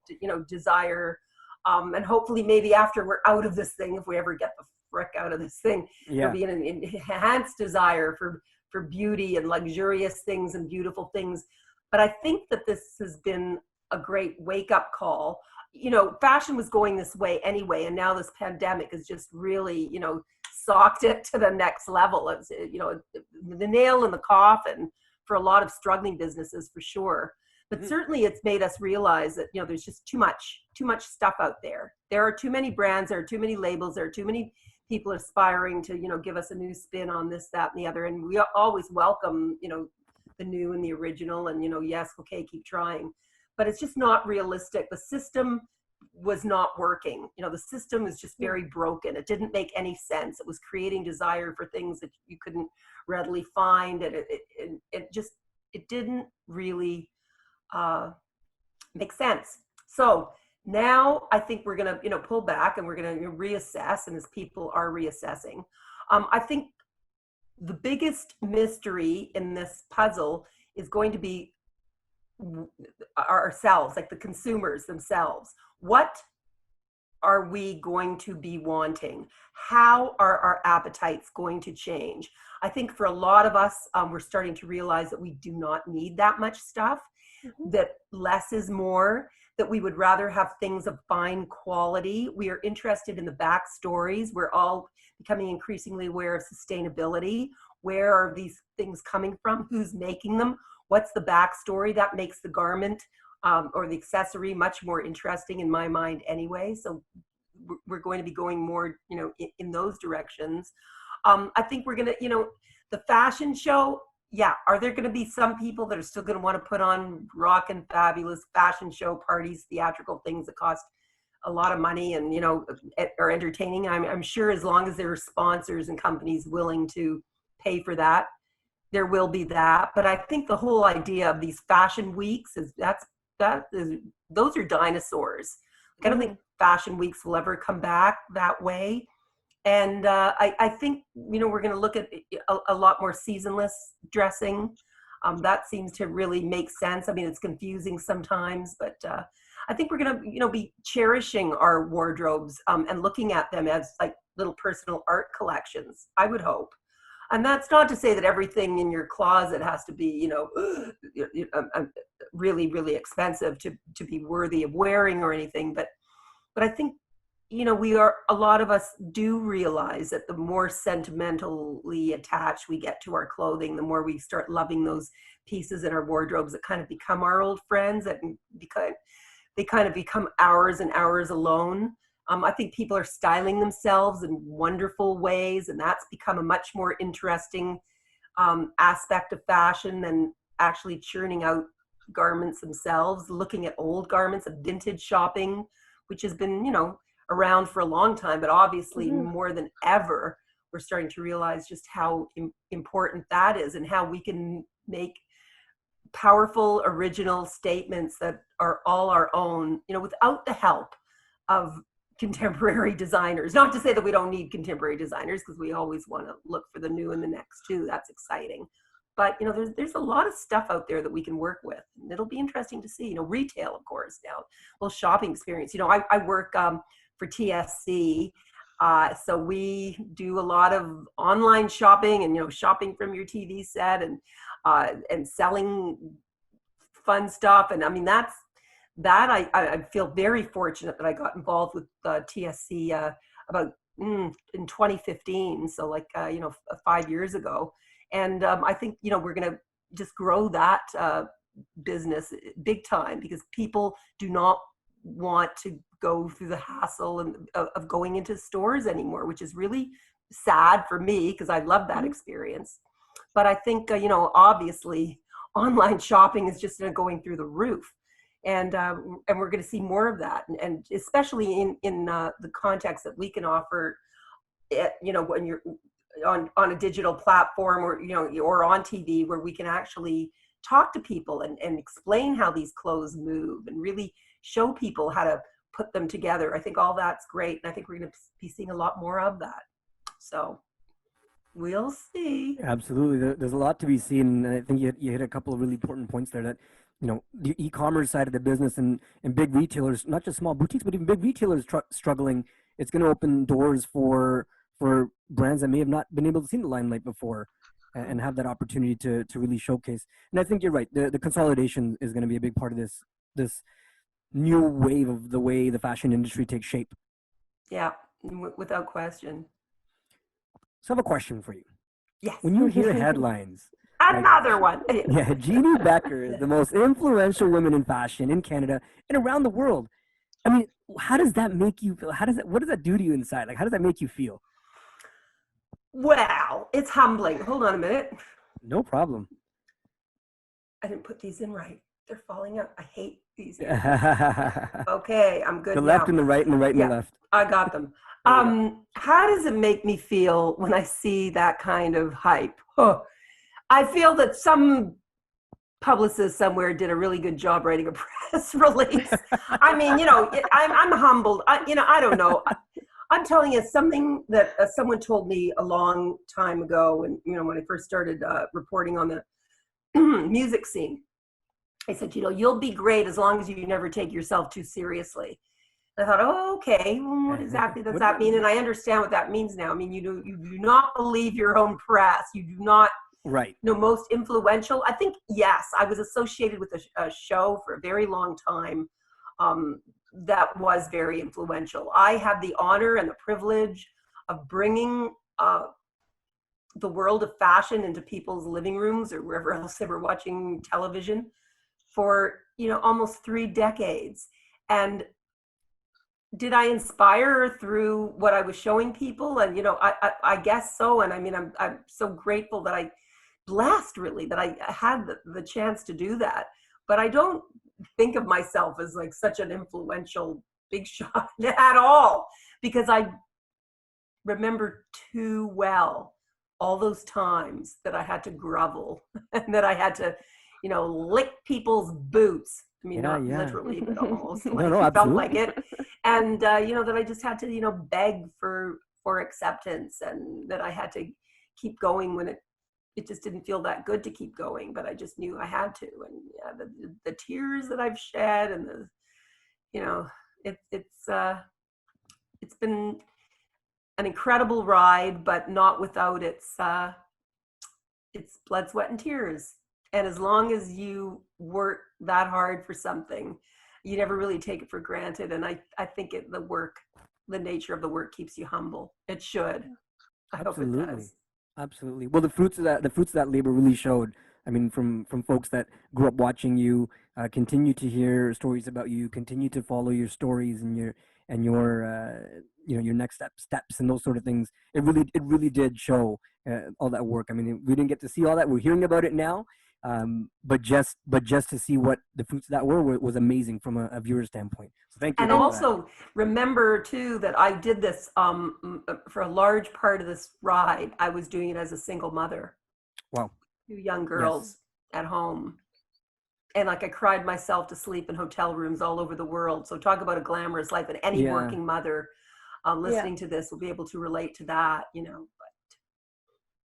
desire, and hopefully maybe after we're out of this thing, if we ever get the frick out of this thing, there'll be an enhanced desire for beauty and luxurious things and beautiful things. But I think that this has been a great wake-up call. Fashion was going this way anyway, and now this pandemic has just really, socked it to the next level. It's, the nail in the coffin for a lot of struggling businesses for sure. But certainly it's made us realize that, there's just too much stuff out there. There are too many brands, there are too many labels, there are too many people aspiring to, give us a new spin on this, that, and the other. And we always welcome, the new and the original, and, yes, okay, keep trying. But it's just not realistic. The system was not working. The system is just very broken. It didn't make any sense. It was creating desire for things that you couldn't readily find. And it didn't really make sense. So now I think we're going to, pull back, and we're going to reassess. And as people are reassessing, I think the biggest mystery in this puzzle is going to be ourselves, like the consumers themselves. What are we going to be wanting? How are our appetites going to change? I think for a lot of us, we're starting to realize that we do not need that much stuff, that less is more, that we would rather have things of fine quality. We are interested in the backstories. We're all becoming increasingly aware of sustainability. Where are these things coming from? Who's making them? What's the backstory? That makes the garment or the accessory much more interesting in my mind anyway. So we're going to be going more, in those directions. I think we're going to, the fashion show, are there going to be some people that are still going to want to put on rockin' fabulous fashion show parties, theatrical things that cost a lot of money and, are entertaining? I'm sure as long as there are sponsors and companies willing to pay for that, there will be that. But I think the whole idea of these fashion weeks those are dinosaurs. I don't think fashion weeks will ever come back that way. And I think, we're going to look at a lot more seasonless dressing. That seems to really make sense. I mean, it's confusing sometimes, but I think we're going to, be cherishing our wardrobes and looking at them as like little personal art collections, I would hope. And that's not to say that everything in your closet has to be, really, really expensive to be worthy of wearing or anything. But I think, a lot of us do realize that the more sentimentally attached we get to our clothing, the more we start loving those pieces in our wardrobes that kind of become our old friends, that they kind of become hours and hours alone. I think people are styling themselves in wonderful ways, and that's become a much more interesting aspect of fashion than actually churning out garments themselves. Looking at old garments, of vintage shopping, which has been, around for a long time, but obviously more than ever, we're starting to realize just how important that is, and how we can make powerful, original statements that are all our own, without the help of contemporary designers. Not to say that we don't need contemporary designers, because we always want to look for the new and the next too. That's exciting. But, there's a lot of stuff out there that we can work with. And it'll be interesting to see, retail, of course, now, well, shopping experience. I work for TSC. So we do a lot of online shopping and, shopping from your TV set and selling fun stuff. And I mean, I feel very fortunate that I got involved with TSC about in 2015. So 5 years ago. And I think, we're going to just grow that business big time, because people do not want to go through the hassle of going into stores anymore, which is really sad for me, because I love that experience. But I think, obviously online shopping is just going through the roof. And we're going to see more of that. And especially in the context that we can offer it, when you're on a digital platform, or or on TV, where we can actually talk to people and explain how these clothes move and really show people how to put them together. I think all that's great, and I think we're going to be seeing a lot more of that. So we'll see. Absolutely, there's a lot to be seen, and I think you hit a couple of really important points there. That the e-commerce side of the business and big retailers, not just small boutiques, but even big retailers struggling. It's going to open doors for brands that may have not been able to see the limelight before, and have that opportunity to really showcase. And I think you're right. The consolidation is going to be a big part of this new wave of the way the fashion industry takes shape. Yeah, without question. So I have a question for you. Yes. When you hear headlines, another one. Yeah, Jeanne Beker is the most influential woman in fashion in Canada and around the world. I mean, how does that make you feel? What does that do to you inside? Like, how does that make you feel? Well, it's humbling. Hold on a minute. No problem. I didn't put these in right. They're falling out. I hate these. Okay, I'm good The now. left and the right and the right and the left. I got them. How does it make me feel when I see that kind of hype? I feel that some publicist somewhere did a really good job writing a press release. I mean, I'm humbled. I don't know. I'm telling you something that someone told me a long time ago, and when I first started reporting on the music scene. I said, you'll be great as long as you never take yourself too seriously. And I thought, oh, okay, well, what exactly does that mean? And I understand what that means now. I mean, you do not believe your own press. You do not. Right. Most influential. I think, yes, I was associated with a show for a very long time that was very influential. I had the honor and the privilege of bringing the world of fashion into people's living rooms or wherever else they were watching television for, almost 3 decades. And did I inspire through what I was showing people? And, I guess so. And I mean, I'm so grateful that blessed really that I had the chance to do that. But I don't think of myself as like such an influential big shot at all, because I remember too well all those times that I had to grovel and that I had to, lick people's boots. I mean, not literally, but almost like felt like it. And, that I just had to, beg for acceptance, and that I had to keep going when it it just didn't feel that good to keep going, but I just knew I had to. And yeah, the tears that I've shed and the, you know, it's been an incredible ride, but not without its blood, sweat, and tears. And as long as you work that hard for something, you never really take it for granted. And I think the nature of the work keeps you humble. It should. I hope it does. Absolutely. Well, the fruits of that labor really showed. I mean, from folks that grew up watching you, continue to hear stories about you, continue to follow your stories and your your next steps and those sort of things. It really did show all that work. I mean, we didn't get to see all that. We're hearing about it now, but just to see what the fruits of that were was amazing from a viewer's standpoint. So thank you. And also remember too that I did this for a large part of this ride. I was doing it as a single mother. Wow. 2 young girls at home. And like I cried myself to sleep in hotel rooms all over the world. So talk about a glamorous life. And any working mother listening to this will be able to relate to that, you know.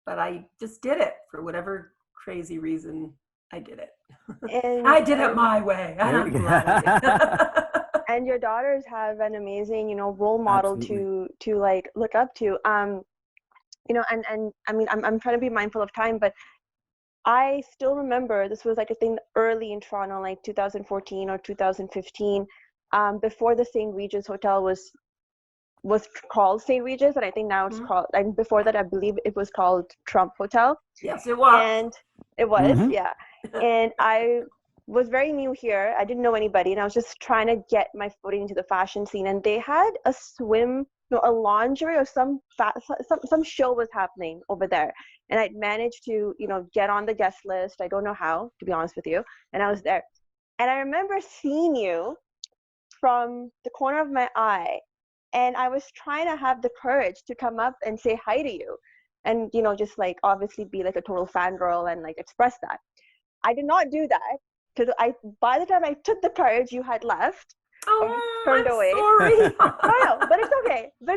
But I just did it for whatever crazy reason. I did it. And I did it my way. I'm glad I did. And your daughters have an amazing, you know, role model to like look up to. You know, and I mean, I'm trying to be mindful of time, but I still remember this was like a thing early in Toronto, like 2014 or 2015, before the St. Regis Hotel was called St. Regis, and I think now it's called, and before that I believe it was called Trump Hotel. Yes, it was. And it was, yeah. And I was very new here. I didn't know anybody, and I was just trying to get my footing into the fashion scene. And they had a lingerie or some show was happening over there. And I'd managed to, you know, get on the guest list. I don't know how, to be honest with you. And I was there. And I remember seeing you from the corner of my eye. And I was trying to have the courage to come up and say hi to you. And, you know, just like obviously be like a total fangirl and like express that. I did not do that because by the time I took the courage, you had left. Oh, turned I'm away. Sorry. No, but it's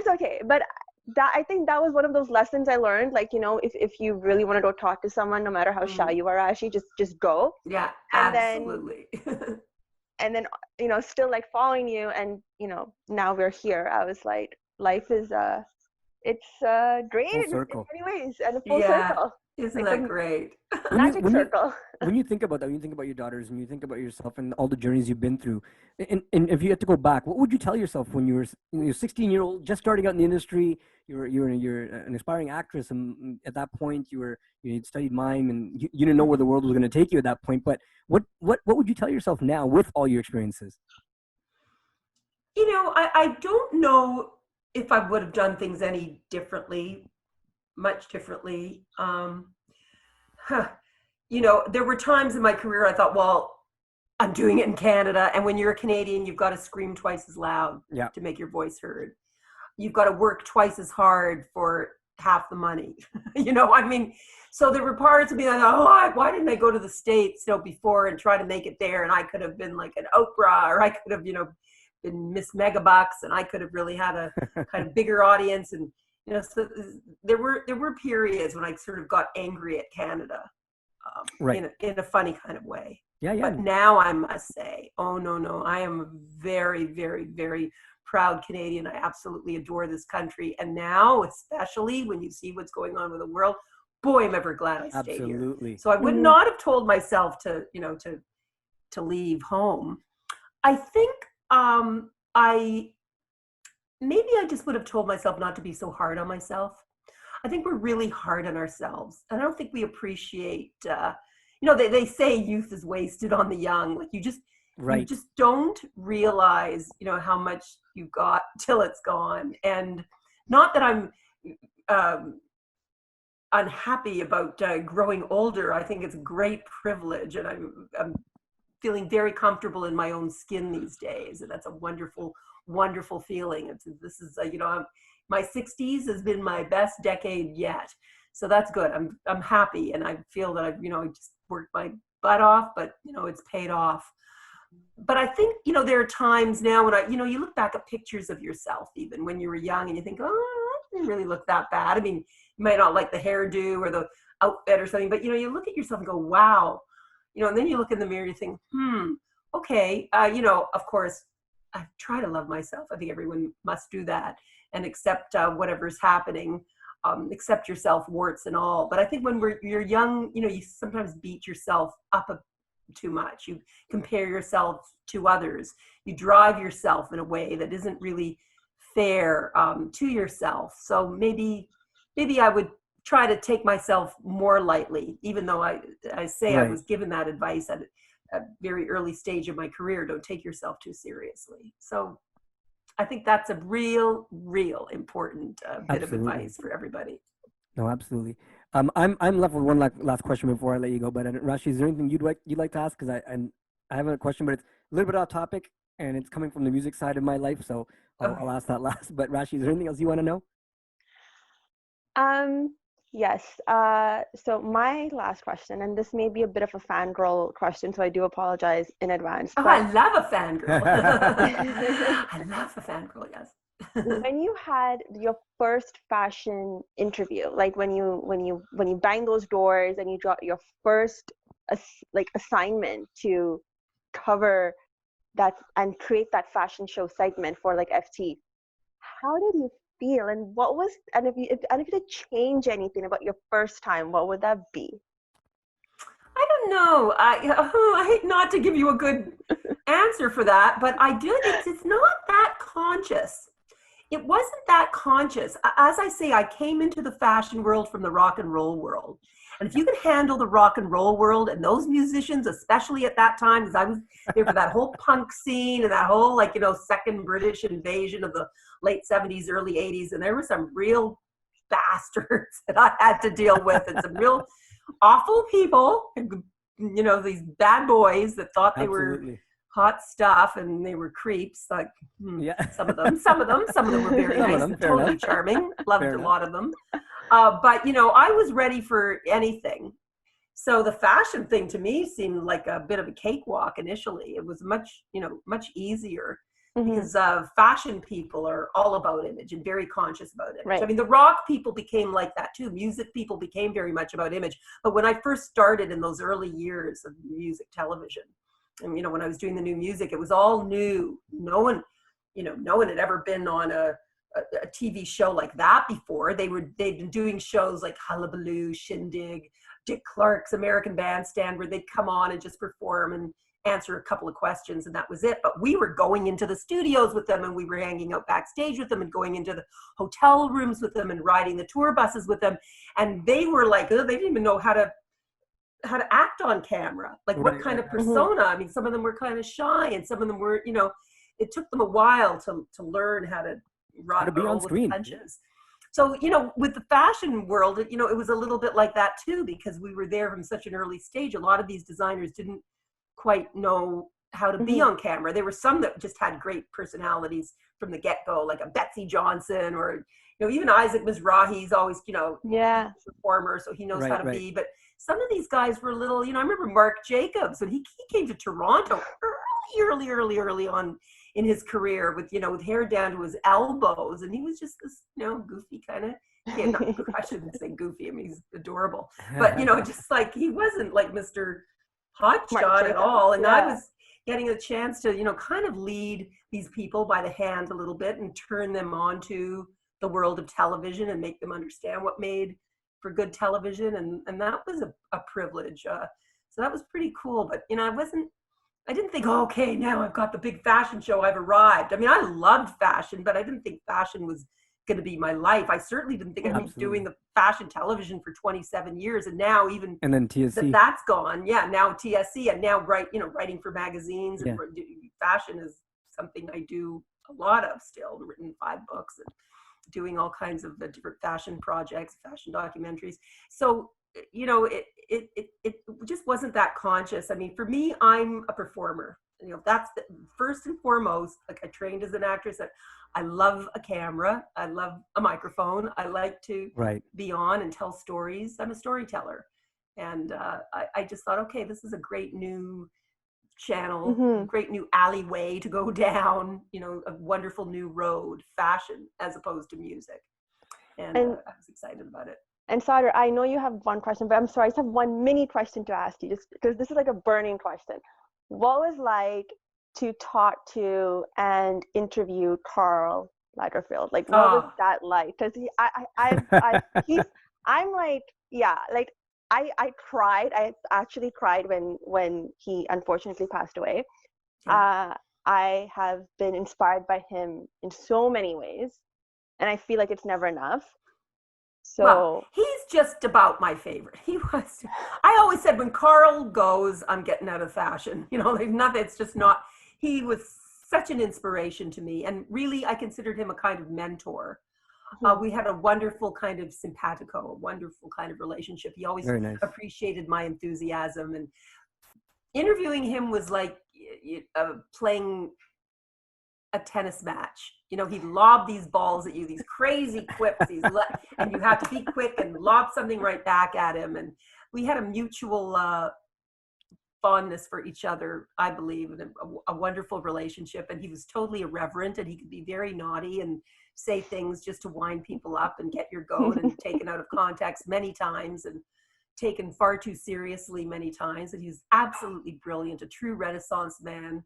okay. But that, I think that was one of those lessons I learned. Like, you know, if you really want to go talk to someone, no matter how shy you are, Rashi, just go. Yeah, and absolutely. And then, you know, still like following you, and you know, now we're here. I was like, life is it's great in many ways, and a full circle. Isn't like that great? Magic circle. When you think about that, when you think about your daughters, and you think about yourself and all the journeys you've been through, and if you had to go back, what would you tell yourself when you were 16-year-old, just starting out in the industry? You're an aspiring actress, and at that point you'd studied mime, and you didn't know where the world was going to take you at that point. But what would you tell yourself now with all your experiences? You know, I don't know if I would have done things any differently. Much differently. You know, there were times in my career I thought, well, I'm doing it in Canada, and when you're a Canadian, you've got to scream twice as loud to make your voice heard. You've got to work twice as hard for half the money. You know, I mean, so there were parts of me that I thought, why didn't I go to the States, you know, before and try to make it there? And I could have been like an Oprah, or I could have, you know, been Miss Megabucks, and I could have really had a kind of bigger audience. And you know, so there were periods when I sort of got angry at Canada, in a funny kind of way. Yeah. But now I must say, oh no, I am a very, very, very proud Canadian. I absolutely adore this country, and now, especially when you see what's going on with the world, boy, I'm ever glad I stayed here. So I would not have told myself to leave home. I think maybe I just would have told myself not to be so hard on myself. I think we're really hard on ourselves. And I don't think we appreciate, you know, they say youth is wasted on the young. Like you just don't realize, you know, how much you've got till it's gone. And not that I'm unhappy about growing older. I think it's a great privilege. And I'm feeling very comfortable in my own skin these days. And that's a wonderful feeling. This is you know, my 60s has been my best decade yet, so that's good. I'm happy, and I feel that I've, you know, just worked my butt off, but you know, it's paid off. But I think, you know, there are times now when you know, you look back at pictures of yourself even when you were young, and you think, oh, I didn't really look that bad. I mean, you might not like the hairdo or the outfit or something, but you look at yourself and go, wow, and then you look in the mirror, you think, okay, of course, I try to love myself. I think everyone must do that and accept whatever's happening, accept yourself, warts and all. But I think when you're young, you sometimes beat yourself up too much. You compare yourself to others. You drive yourself in a way that isn't really fair to yourself. So maybe I would try to take myself more lightly, even though I say I was given that advice at a very early stage of my career. Don't take yourself too seriously. So I think that's a real important bit of advice for everybody. No, absolutely. I'm left with one last question before I let you go. But Rashi, is there anything you'd like to ask? Because I have a question, but it's a little bit off topic, and it's coming from the music side of my life. So I'll ask that last. But Rashi, is there anything else you want to know? Yes. So my last question, and this may be a bit of a fangirl question, so I do apologize in advance. Oh, I love a fangirl. I love a fangirl, yes. When you had your first fashion interview, like when you bang those doors and you got your first assignment to cover that and create that fashion show segment for like FT, how did you feel, and what was, and if you could change anything about your first time, what would that be? I don't know. I hate not to give you a good answer for that, but I did. It's not that conscious. It wasn't that conscious. As I say, I came into the fashion world from the rock and roll world. And if you could handle the rock and roll world and those musicians, especially at that time, because I was there for that whole punk scene and that whole, second British invasion of the late 70s, early 80s. And there were some real bastards that I had to deal with, and some real awful people, these bad boys that thought they were hot stuff, and they were creeps. Some of them were very nice and totally charming. Loved a lot of them. But I was ready for anything. So the fashion thing to me seemed like a bit of a cakewalk initially. It was much easier because fashion people are all about image and very conscious about image. Right. I mean, the rock people became like that too. Music people became very much about image. But when I first started in those early years of music television, and when I was doing the new music, it was all new. No one had ever been on a TV show like that before. They'd been doing shows like Hullabaloo, Shindig, Dick Clark's American Bandstand, where they'd come on and just perform and answer a couple of questions, and that was it. But we were going into the studios with them, and we were hanging out backstage with them, and going into the hotel rooms with them, and riding the tour buses with them. And they were like, they didn't even know how to act on camera, like what kind of persona. I mean, some of them were kind of shy, and some of them were, it took them a while to learn how to be on screen. So, with the fashion world, it was a little bit like that too, because we were there from such an early stage. A lot of these designers didn't quite know how to be on camera. There were some that just had great personalities from the get-go, like a Betsy Johnson, or even Isaac Mizrahi's always a performer, so he knows how to be. But some of these guys were a little, I remember Mark Jacobs, when he came to Toronto early on in his career with hair down to his elbows, and he was just this goofy kind of kid. I shouldn't say goofy, I mean, he's adorable, but just like, he wasn't like Mr. Hotshot at all. And I was getting a chance to kind of lead these people by the hand a little bit and turn them on to the world of television and make them understand what made for good television, and that was a privilege. So that was pretty cool. But I didn't think, okay, now I've got the big fashion show, I've arrived. I mean, I loved fashion, but I didn't think fashion was going to be my life. I certainly didn't think I'd be doing the fashion television for 27 years, and now and then TSC, that's gone. Yeah, now TSC, and now writing for magazines, and fashion is something I do a lot of still. I've written 5 books and doing all kinds of different fashion projects, fashion documentaries. So it just wasn't that conscious. I mean, for me, I'm a performer. That's first and foremost. Like, I trained as an actress. I love a camera. I love a microphone. I like to be on and tell stories. I'm a storyteller. And I just thought, okay, this is a great new channel, great new alleyway to go down, a wonderful new road, fashion as opposed to music. And I was excited about it. And Sadr, I know you have one question, but I'm sorry, I just have one mini question to ask you, just because this is like a burning question. What was like to talk to and interview Karl Lagerfeld? Like, what was that like? Because I'm like, yeah, like I cried. I actually cried when he unfortunately passed away. Yeah. I have been inspired by him in so many ways, and I feel like it's never enough. So well, he's just about my favorite. He was. I always said when Karl goes, I'm getting out of fashion. You know, there's nothing. It's just not. He was such an inspiration to me, and really, I considered him a kind of mentor. We had a wonderful kind of simpatico, a wonderful kind of relationship. He always appreciated my enthusiasm, and interviewing him was like playing a tennis match. You know, he'd lob these balls at you, these crazy quips, and you have to be quick and lob something right back at him. And we had a mutual fondness for each other, I believe, and a wonderful relationship. And he was totally irreverent, and he could be very naughty and say things just to wind people up and get your goat, and taken out of context many times and taken far too seriously many times. And he was absolutely brilliant, a true Renaissance man,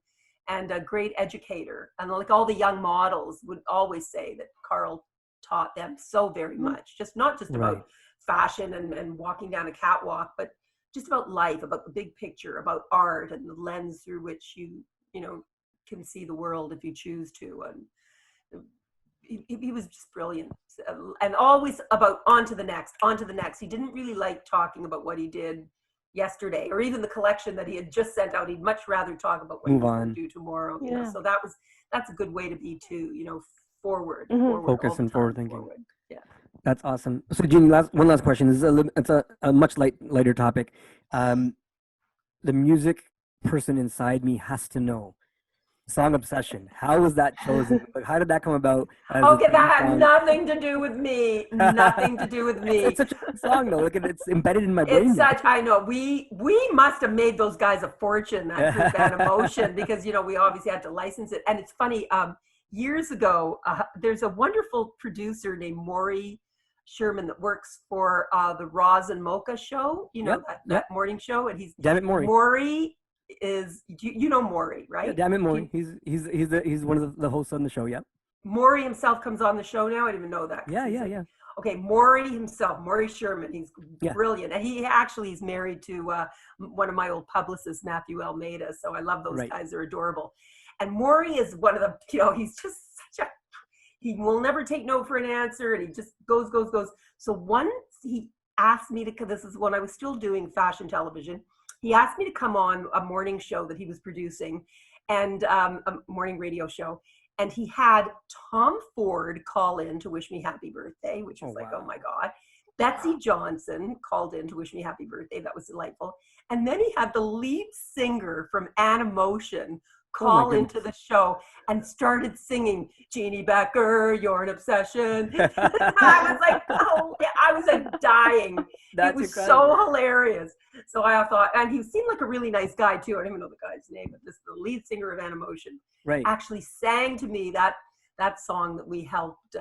and a great educator. And like all the young models would always say that Karl taught them so very much, just not just about fashion and walking down a catwalk, but just about life, about the big picture, about art and the lens through which you know, can see the world if you choose to. And he was just brilliant, and always about on to the next. He didn't really like talking about what he did yesterday, or even the collection that he had just sent out. He'd much rather talk about what he's going to do tomorrow. You know? So that's a good way to be too. You know, forward, focus and forward thinking. Forward. Yeah, that's awesome. So, Jeanne, one last question. This is it's a much lighter topic. The music person inside me has to know. Song Obsession. How was that chosen? Like, how did that come about? Okay, that had nothing to do with me. Nothing to do with me. It's such a good song, though. Look, it's embedded in my brain. It's such. I know. We must have made those guys a fortune, that True Bad Emotion, because you know we obviously had to license it. And it's funny. Years ago, there's a wonderful producer named Maury Sherman that works for the Roz and Mocha show. You know that morning show, and he's Damn it, Maury. Maury is you know Maury, right? Yeah, damn it, Maury. He's one of the hosts on the show. Yeah. Maury himself comes on the show now. I didn't even know that. Yeah. Okay, Maury himself, Maury Sherman. He's brilliant, and he's married to one of my old publicists, Matthew Almeida. So I love those guys; they're adorable. And Maury is one of the, you know, he's just he will never take no for an answer, and he just goes. So once he asked me to, this is when I was still doing fashion television. He asked me to come on a morning show that he was producing, and a morning radio show. And he had Tom Ford call in to wish me happy birthday, which was oh my God. Betsy Johnson called in to wish me happy birthday. That was delightful. And then he had the lead singer from Animotion call into the show and started singing Jeanne Beker, You're an Obsession. I was like dying. It was incredible. So hilarious. So I thought, and he seemed like a really nice guy too. I don't even know the guy's name, but this the lead singer of Animotion actually sang to me that song that we helped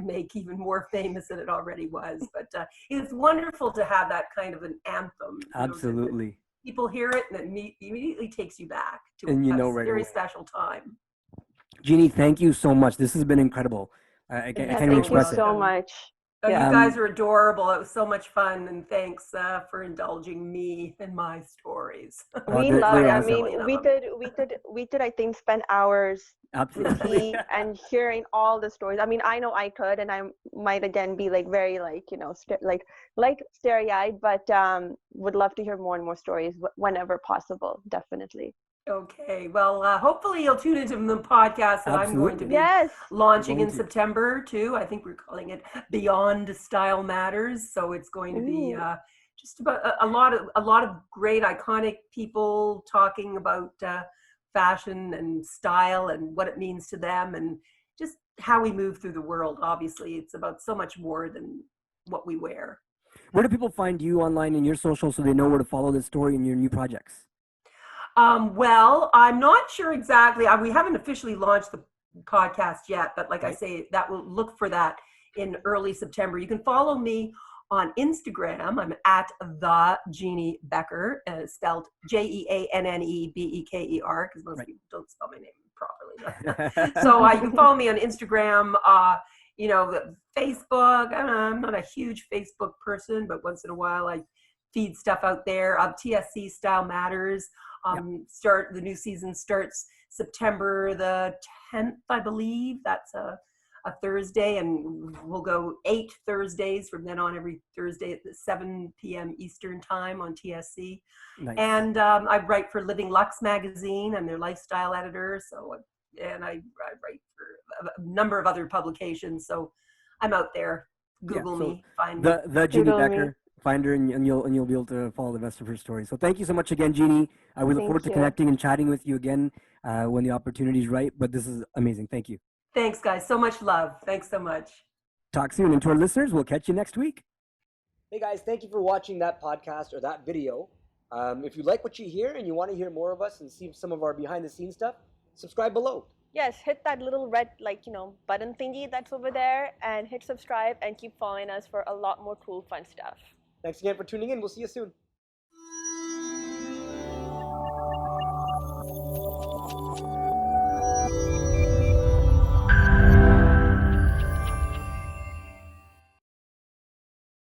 make even more famous than it already was. But it's wonderful to have that kind of an anthem. Absolutely. People hear it and it immediately takes you back to a very special time. Jeanne, thank you so much. This has been incredible. I can't even express it. Thank you so much. Oh, you guys are adorable. It was so much fun, and thanks for indulging me in my stories. We love it. I mean, we could, I think, spend hours absolutely and hearing all the stories. I mean, I know I could, and I might again be like very starry-eyed, but would love to hear more and more stories whenever possible. Definitely. Okay, well, hopefully you'll tune into the podcast that I'm going to be launching in September too. I think we're calling it Beyond Style Matters. So it's going to be just about a lot of great iconic people talking about fashion and style and what it means to them and just how we move through the world. Obviously, it's about so much more than what we wear. Where do people find you online in your social so they know where to follow this story and your new projects? Well, I'm not sure exactly. We haven't officially launched the podcast yet, but like I say, that will look for that in early September. You can follow me On Instagram, I'm at the Jeanne Beker, spelled JeanneBeker, because most people don't spell my name properly. So you can follow me on Instagram, Facebook. I'm not a huge Facebook person, but once in a while I feed stuff out there. TSC Style Matters. The new season starts September the 10th, I believe. That's a Thursday, and we'll go 8 Thursdays from then on, every Thursday at 7 p.m. Eastern time on TSC. Nice. And I write for Living Lux magazine. I'm their lifestyle editor. And I write for a number of other publications. So I'm out there. Google me, find me. The Jeanne Beker. Find her, and you'll be able to follow the rest of her story. So thank you so much again, Jeanne. We look forward to connecting and chatting with you again when the opportunity is right. But this is amazing. Thank you. Thanks, guys. So much love. Thanks so much. Talk soon. And to our listeners, we'll catch you next week. Hey, guys. Thank you for watching that podcast or that video. If you like what you hear and you want to hear more of us and see some of our behind-the-scenes stuff, subscribe below. Yes, hit that little red, button thingy that's over there and hit subscribe and keep following us for a lot more cool, fun stuff. Thanks again for tuning in. We'll see you soon.